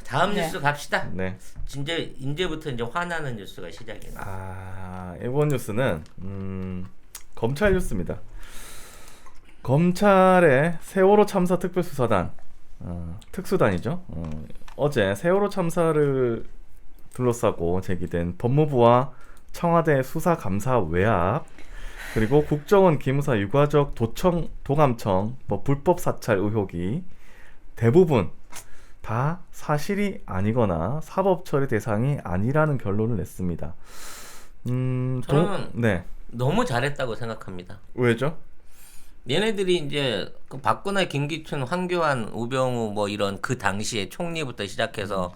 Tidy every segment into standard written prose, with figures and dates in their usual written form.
다음 네. 뉴스 갑시다. 네. 이제부터 이제 화나는 뉴스가 시작이네. 이번 뉴스는 검찰 뉴스입니다. 검찰의 세월호 참사 특별수사단, 특수단이죠. 어제 세월호 참사를 둘러싸고 제기된 법무부와 청와대 수사감사 외압, 그리고 국정원 기무사 유가족 도감청 불법 사찰 의혹이 대부분 다 사실이 아니거나 사법 처리 대상이 아니라는 결론을 냈습니다. 저는 네. 너무 잘했다고 생각합니다. 왜죠? 얘네들이 이제 그 박근혜, 김기춘, 황교안, 우병우 뭐 이런 그 당시에 총리부터 시작해서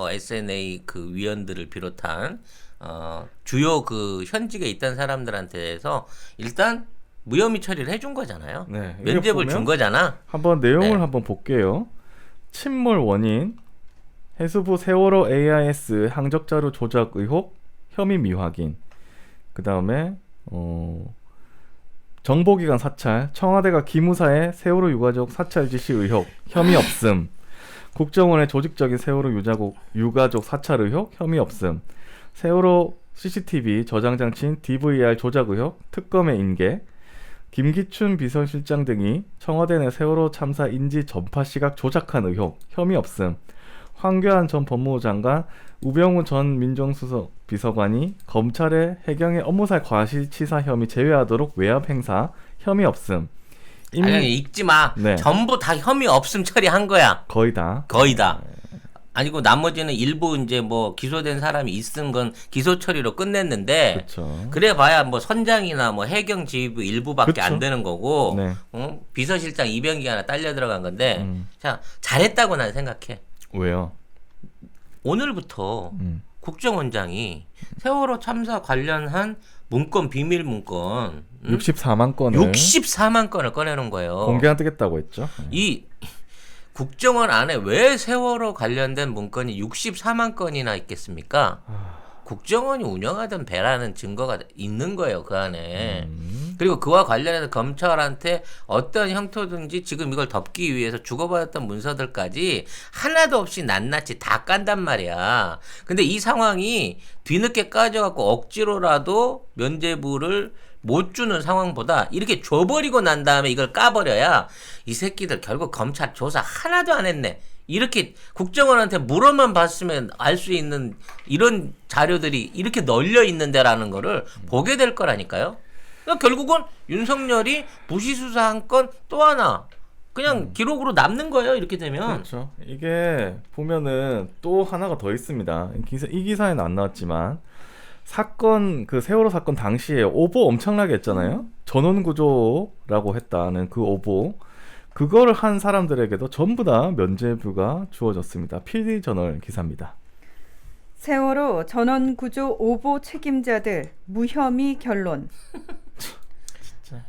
SNA 그 위원들을 비롯한 주요 그 현직에 있던 사람들한테서 일단 무혐의 처리를 해준 거잖아요. 네. 면죄부를 준 거잖아. 한번 내용을 네. 한번 볼게요. 침몰 원인, 해수부 세월호 AIS 항적자료 조작 의혹, 혐의 미확인. 그 다음에 정보기관 사찰, 청와대가 기무사의 세월호 유가족 사찰 지시 의혹, 혐의 없음. 국정원의 조직적인 세월호 유가족 사찰 의혹, 혐의 없음. 세월호 CCTV 저장 장치인 DVR 조작 의혹, 특검의 인계. 김기춘 비서실장 등이 청와대 내 세월호 참사 인지 전파 시각 조작한 의혹, 혐의 없음. 황교안 전 법무부 장관, 우병우 전 민정수석 비서관이 검찰의 해경의 업무상 과실치사 혐의 제외하도록 외압 행사, 혐의 없음. 아니 읽지 마. 네. 전부 다 혐의 없음 처리한 거야. 거의 다. 거의 다. 아니고 나머지는 일부 이제 뭐 기소된 사람이 있은 건 기소 처리로 끝냈는데 그렇죠. 그래 봐야 뭐 선장이나 뭐 해경 지휘부 일부밖에 그쵸. 안 되는 거고 네. 비서실장 이병기 하나 딸려 들어간 건데 자 잘했다고 난 생각해. 왜요? 오늘부터 음. 국정원장이 세월호 참사 관련한 문건 비밀 문건 64만 건을 64만 건을 꺼내놓은 거예요. 공개 안 뜨겠다고 했죠. 이 국정원 안에 왜 세월호 관련된 문건이 64만 건이나 있겠습니까? 국정원이 운영하던 배라는 증거가 있는 거예요, 그 안에. 그리고 그와 관련해서 검찰한테 어떤 형태든지 지금 이걸 덮기 위해서 주고받았던 문서들까지 하나도 없이 낱낱이 다 깐단 말이야. 근데 이 상황이 뒤늦게 까져갖고 억지로라도 면죄부를 못 주는 상황보다 이렇게 줘버리고 난 다음에 이걸 까버려야 이 새끼들 결국 검찰 조사 하나도 안 했네. 이렇게 국정원한테 물어만 봤으면 알 수 있는 이런 자료들이 이렇게 널려 있는데라는 거를 보게 될 거라니까요. 그러니까 결국은 윤석열이 부시수사한 건 또 하나 그냥 기록으로 남는 거예요. 이렇게 되면. 그렇죠. 이게 보면은 또 하나가 더 있습니다. 이 기사에는 안 나왔지만 그 세월호 사건 당시에 오보 엄청나게 했잖아요. 전원구조라고 했다는 그 오보. 그거를 한 사람들에게도 전부 다 면죄부가 주어졌습니다. PD 저널 기사입니다. 세월호 전원구조 오보 책임자들 무혐의 결론.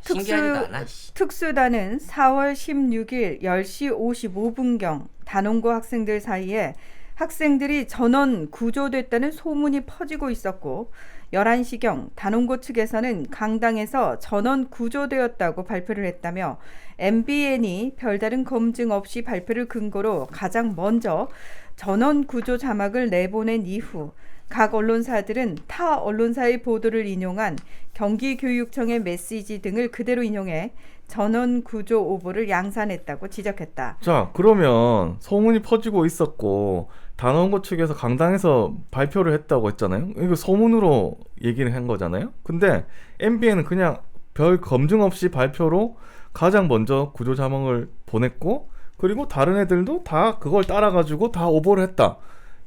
신기하지도 않아. 특수단은 4월 16일 10시 55분경 단원고 학생들 사이에 학생들이 전원 구조됐다는 소문이 퍼지고 있었고 11시경 단원고 측에서는 강당에서 전원 구조되었다고 발표를 했다며 MBN이 별다른 검증 없이 발표를 근거로 가장 먼저 전원 구조 자막을 내보낸 이후 각 언론사들은 타 언론사의 보도를 인용한 경기교육청의 메시지 등을 그대로 인용해 전원 구조 오보를 양산했다고 지적했다. 자, 그러면 소문이 퍼지고 있었고 단원고 측에서 강당에서 발표를 했다고 했잖아요. 이거 소문으로 얘기를 한 거잖아요. 근데 MBN은 그냥 별 검증 없이 발표로 가장 먼저 구조 자막을 보냈고 그리고 다른 애들도 다 그걸 따라가지고 다 오보를 했다.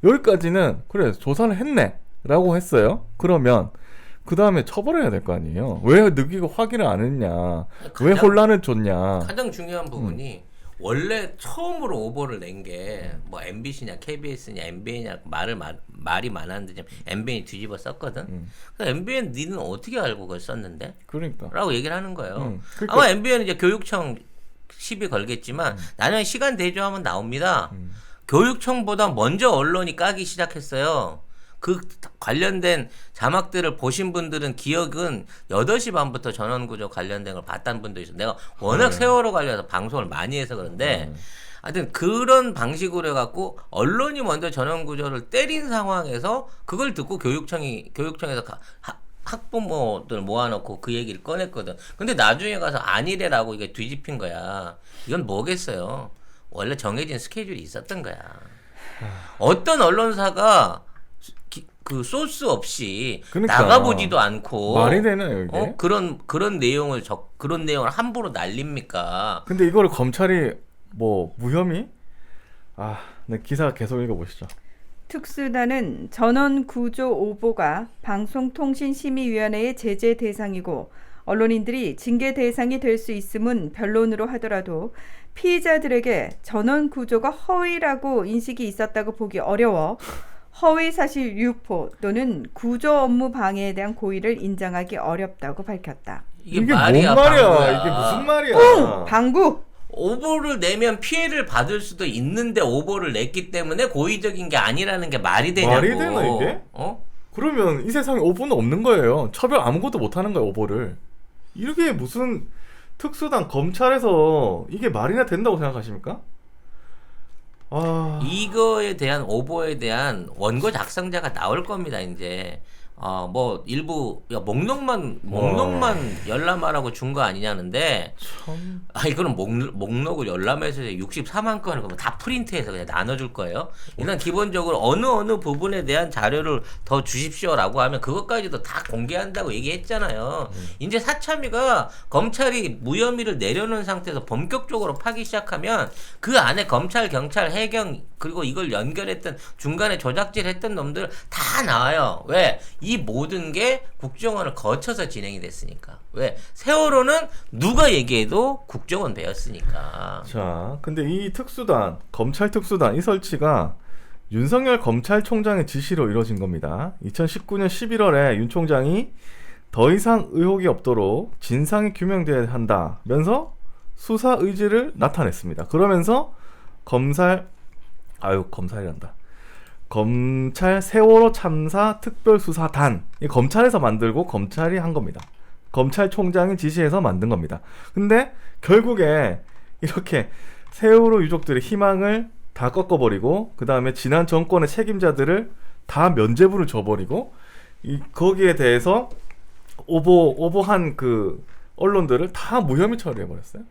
여기까지는 그래 조사를 했네 라고 했어요. 그러면 그 다음에 처벌해야 될 거 아니에요. 왜 느끼고 확인을 안 했냐, 왜 혼란을 줬냐. 가장 중요한 부분이 원래 처음으로 오보를 낸 게 뭐 MBC냐 KBS냐 MBN냐 말이 많았는데 지금 MBN이 뒤집어 썼거든. 그래서 MBN 니는 어떻게 알고 그걸 썼는데? 그러니까 라고 얘기를 하는 거예요. 그러니까. 아마 MBN은 이제 교육청 시비 걸겠지만 나중에 시간 대조하면 나옵니다. 교육청보다 먼저 언론이 까기 시작했어요. 그 관련된 자막들을 보신 분들은 기억은 8시 반부터 전원구조 관련된 걸 봤다는 분도 있어요. 내가 워낙 세월호 관련해서 방송을 많이 해서 그런데 하여튼 그런 방식으로 해갖고 언론이 먼저 전원구조를 때린 상황에서 그걸 듣고 교육청에서 학부모들 모아놓고 그 얘기를 꺼냈거든. 근데 나중에 가서 아니래라고 이게 뒤집힌 거야. 이건 뭐겠어요. 원래 정해진 스케줄이 있었던 거야. 어떤 언론사가 그 소스 없이 그러니까 나가보지도 않고 말이 되나요 이게? 그런 내용을 함부로 날립니까? 근데 이거를 검찰이 뭐 무혐의? 네, 기사 계속 읽어보시죠. 특수단은 전원 구조 오보가 방송통신심의위원회의 제재 대상이고 언론인들이 징계 대상이 될 수 있음은 변론으로 하더라도 피의자들에게 전원 구조가 허위라고 인식이 있었다고 보기 어려워 허위 사실 유포 또는 구조 업무 방해에 대한 고의를 인정하기 어렵다고 밝혔다. 이게 뭔 말이야, 말이야? 방구야. 이게 무슨 말이야? 방구! 오보를 내면 피해를 받을 수도 있는데 오보를 냈기 때문에 고의적인 게 아니라는 게 말이 되냐고. 말이 되나 이게? 그러면 이 세상에 오보는 없는 거예요. 처벌 아무것도 못 하는 거예요, 오보를. 이게 무슨 특수단 검찰에서 이게 말이나 된다고 생각하십니까? 이거에 대한 오보에 대한 원고 작성자가 나올 겁니다, 이제. 뭐 일부 목록만 열람하라고 준 거 아니냐는데 참. 이거는 목록을 열람해서 64만 건을 그러면 다 프린트해서 그냥 나눠줄 거예요. 일단 기본적으로 어느 부분에 대한 자료를 더 주십시오라고 하면 그것까지도 다 공개한다고 얘기했잖아요. 이제 사참위가 검찰이 무혐의를 내려놓은 상태에서 본격적으로 파기 시작하면 그 안에 검찰, 경찰, 해경 그리고 이걸 연결했던 중간에 조작질했던 놈들 다 나와요. 왜? 이 모든 게 국정원을 거쳐서 진행이 됐으니까. 왜? 세월호는 누가 얘기해도 국정원 배였으니까. 자, 근데 이 특수단, 검찰 특수단 이 설치가 윤석열 검찰총장의 지시로 이루어진 겁니다. 2019년 11월에 윤 총장이 더 이상 의혹이 없도록 진상이 규명돼야 한다면서 수사 의지를 나타냈습니다. 그러면서 검찰 세월호 참사 특별수사단, 이 검찰에서 만들고 검찰이 한 겁니다. 검찰총장이 지시해서 만든 겁니다. 근데 결국에 이렇게 세월호 유족들의 희망을 다 꺾어버리고 그 다음에 지난 정권의 책임자들을 다 면죄부를 줘버리고 거기에 대해서 오보한 그 언론들을 다 무혐의 처리해버렸어요.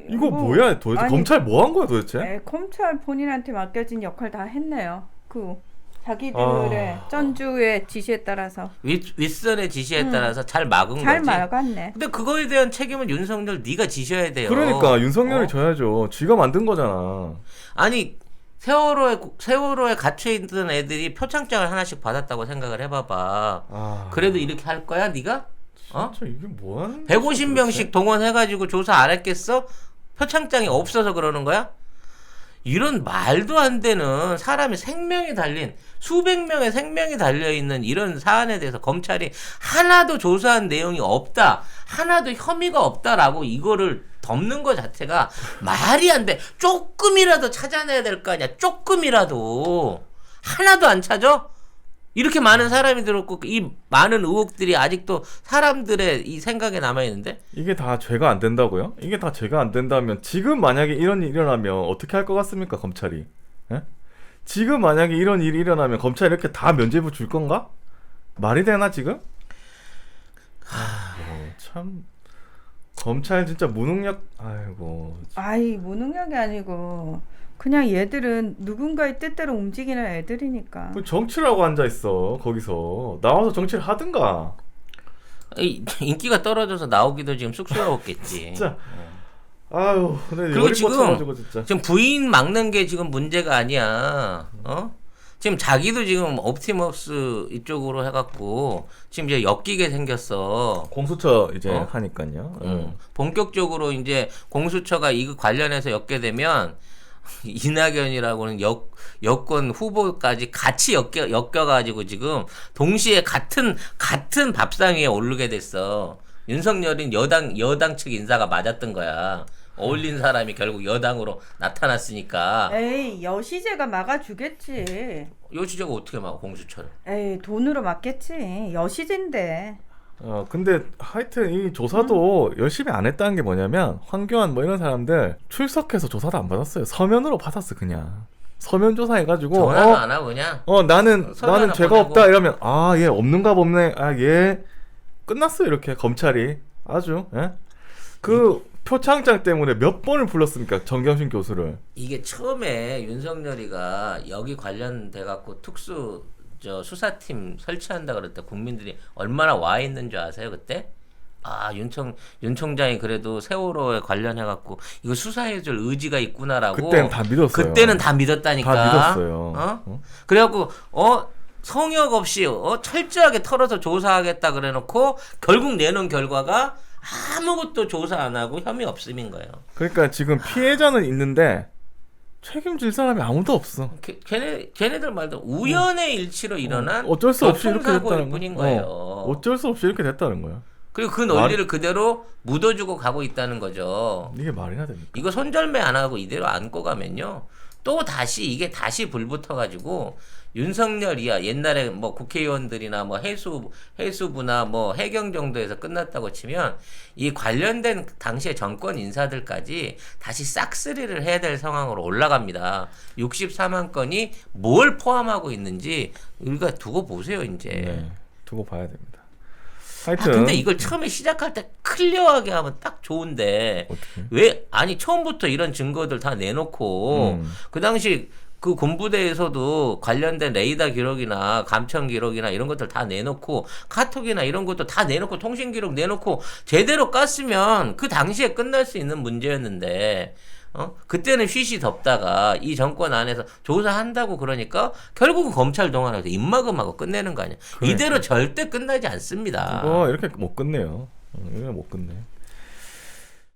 이거 뭐야 도대체? 검찰 뭐 한 거야 도대체? 검찰 본인한테 맡겨진 역할 다 했네요. 자기들의 전주의 지시에 따라서 윗선의 지시에 따라서 잘 막은 거지. 잘 막았네. 근데 그거에 대한 책임은 윤석열 네가 지셔야 돼요. 그러니까 윤석열이 져야죠. 쥐가 만든 거잖아. 아니 세월호에 갇혀있던 애들이 표창장을 하나씩 받았다고 생각을 해봐봐. 그래도 이렇게 할 거야 네가? 진짜 이게 뭐하는 150명씩 동원해가지고 조사 안 했겠어? 표창장이 없어서 그러는 거야? 이런 말도 안 되는 사람의 생명이 달린 수백 명의 생명이 달려있는 이런 사안에 대해서 검찰이 하나도 조사한 내용이 없다, 하나도 혐의가 없다라고 이거를 덮는 것 자체가 말이 안 돼. 조금이라도 찾아내야 될 거 아니야. 조금이라도. 하나도 안 찾아? 이렇게 많은 사람이 들었고 이 많은 의혹들이 아직도 사람들의 이 생각에 남아있는데 이게 다 죄가 안 된다고요? 이게 다 죄가 안 된다면 지금 만약에 이런 일이 일어나면 어떻게 할 것 같습니까? 검찰이 지금 만약에 이런 일이 일어나면 검찰이 이렇게 다 면죄부 줄 건가? 말이 되나 지금? 참 검찰 진짜 무능력. 무능력이 아니고 그냥 얘들은 누군가의 뜻대로 움직이는 애들이니까. 정치라고 앉아있어. 거기서 나와서 정치를 하든가. 인기가 떨어져서 나오기도 지금 쑥스러웠겠지. 진짜. 그리고 지금 부인 막는 게 지금 문제가 아니야. 지금 자기도 지금 옵티머스 이쪽으로 해갖고 지금 이제 엮이게 생겼어. 공수처 이제 하니까요. 본격적으로 이제 공수처가 이거 관련해서 엮게 되면 이낙연이라고는 여권 후보까지 같이 엮여가지고 지금 동시에 같은 밥상 위에 오르게 됐어. 윤석열은 여당 측 인사가 맞았던 거야. 어울린 사람이 결국 여당으로 나타났으니까. 에이, 여시제가 막아주겠지. 여시제가 어떻게 막아 공수처를? 에이, 돈으로 막겠지. 여시제인데. 근데 하여튼 이 조사도 열심히 안 했다는 게 뭐냐면 황교안 뭐 이런 사람들 출석해서 조사도 안 받았어요. 서면으로 받았어 그냥. 서면 조사해가지고 전화도 안 하고 그냥 나는 서면 하나 죄가 보내고. 없다 이러면 얘 없는가 없네 끝났어요 이렇게 검찰이 아주 그 표창장 때문에 몇 번을 불렀습니까 정경심 교수를. 이게 처음에 윤석열이가 여기 관련돼 갖고 특수 수사팀 설치한다 그럴 때 국민들이 얼마나 와 있는 줄 아세요 그때? 윤 총장이 그래도 세월호에 관련해 갖고 이거 수사해줄 의지가 있구나라고. 그때는 다 믿었어요. 그때는 다 믿었다니까. 다 믿었어요. 그래갖고 성역 없이 철저하게 털어서 조사하겠다 그래놓고 결국 내놓은 결과가 아무것도 조사 안 하고 혐의 없음인 거예요. 그러니까 지금 피해자는 있는데 책임질 사람이 아무도 없어. 걔네들 말도 우연의 일치로 일어난 어쩔 수 없이 이렇게 교통사고일 됐다는 뿐인 거야. 거예요. 어쩔 수 없이 이렇게 됐다는 거야. 그리고 그 논리를 그대로 묻어주고 가고 있다는 거죠. 이게 말이나 됩니까? 이거 손절매 안 하고 이대로 안고 가면요. 또 다시 이게 다시 불붙어가지고 윤석열이야 옛날에 뭐 국회의원들이나 뭐 해수부나 뭐 해경 정도에서 끝났다고 치면 이 관련된 당시의 정권 인사들까지 다시 싹쓸이를 해야 될 상황으로 올라갑니다. 64만 건이 뭘 포함하고 있는지 우리가 두고 보세요 이제. 네, 두고 봐야 됩니다. 하여튼 근데 이걸 처음에 시작할 때 클리어하게 하면 딱 좋은데 어떻게? 왜 처음부터 이런 증거들 다 내놓고 그 당시 그 군부대에서도 관련된 레이더 기록이나 감청 기록이나 이런 것들 다 내놓고 카톡이나 이런 것도 다 내놓고 통신 기록 내놓고 제대로 깠으면 그 당시에 끝날 수 있는 문제였는데 그때는 쉬쉬 덮다가 이 정권 안에서 조사한다고 그러니까 결국은 검찰 동원해서 입막음하고 끝내는 거 아니야. 그러니까. 이대로 절대 끝나지 않습니다. 이거 이렇게 못 끝내요. 이거 못 끝내.